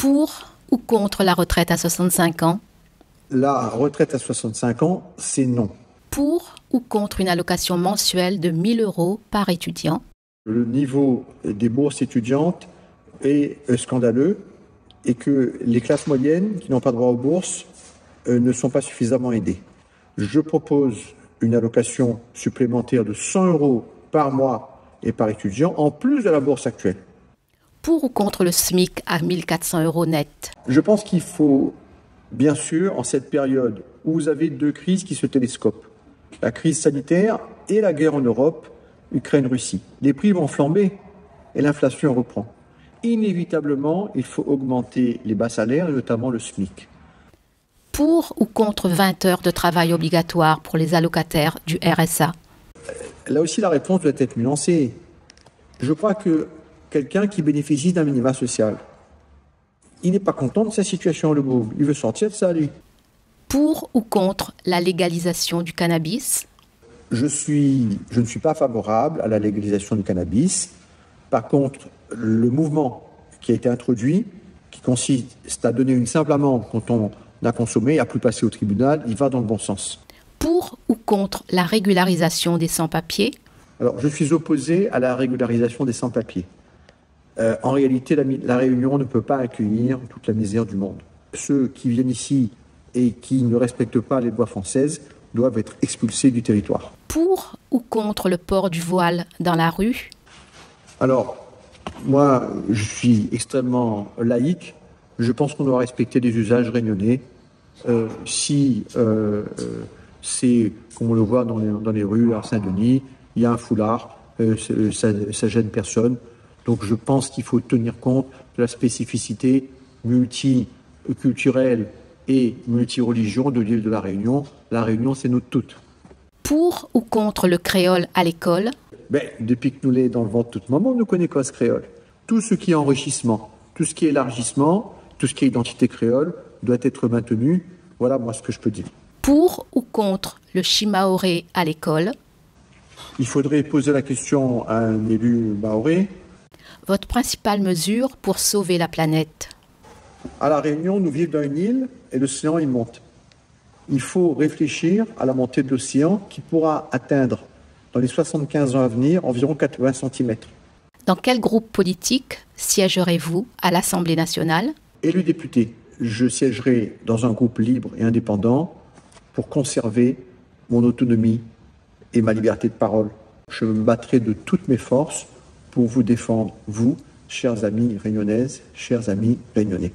Pour ou contre la retraite à 65 ans? La retraite à 65 ans, c'est non. Pour ou contre une allocation mensuelle de 1 000 € par étudiant? Le niveau des bourses étudiantes est scandaleux et que les classes moyennes qui n'ont pas droit aux bourses ne sont pas suffisamment aidées. Je propose une allocation supplémentaire de 100 € par mois et par étudiant, en plus de la bourse actuelle. Pour ou contre le SMIC à 1 400 € net? Je pense qu'il faut, bien sûr, en cette période où vous avez deux crises qui se télescopent, la crise sanitaire et la guerre en Europe, Ukraine-Russie. Les prix vont flamber et l'inflation reprend. Inévitablement, il faut augmenter les bas salaires, et notamment le SMIC. Pour ou contre 20 heures de travail obligatoire pour les allocataires du RSA? Là aussi, la réponse doit être nuancée. Je crois que quelqu'un qui bénéficie d'un minima social, il n'est pas content de sa situation, le pauvre. Il veut sortir de ça, lui. Pour ou contre la légalisation du cannabis? Je ne suis pas favorable à la légalisation du cannabis. Par contre, le mouvement qui a été introduit, qui consiste à donner une simple amende quand on a consommé, à plus passer au tribunal, il va dans le bon sens. Pour ou contre la régularisation des sans-papiers? Alors, je suis opposé à la régularisation des sans-papiers. En réalité, la Réunion ne peut pas accueillir toute la misère du monde. Ceux qui viennent ici et qui ne respectent pas les lois françaises doivent être expulsés du territoire. Pour ou contre le port du voile dans la rue? Alors, moi, je suis extrêmement laïque. Je pense qu'on doit respecter les usages réunionnais. Si c'est, comme on le voit dans les rues à Saint-Denis, il y a un foulard, ça gêne personne. Donc je pense qu'il faut tenir compte de la spécificité multiculturelle et multireligion de l'île de la Réunion. La Réunion, c'est notre toute. Pour ou contre le créole à l'école? Depuis que nous l'est dans le ventre tout moment, on ne connaît quoi ce créole. Tout ce qui est enrichissement, tout ce qui est élargissement, tout ce qui est identité créole doit être maintenu. Voilà moi ce que je peux dire. Pour ou contre le shimaoré à l'école? Il faudrait poser la question à un élu maoré. Votre principale mesure pour sauver la planète? À La Réunion, nous vivons dans une île et l'océan, il monte. Il faut réfléchir à la montée de l'océan qui pourra atteindre, dans les 75 ans à venir, environ 80 cm. Dans quel groupe politique siégerez-vous à l'Assemblée nationale? Élu député, je siégerai dans un groupe libre et indépendant pour conserver mon autonomie et ma liberté de parole. Je me battrai de toutes mes forces pour vous défendre, vous, chers amis réunionnaises, chers amis réunionnais.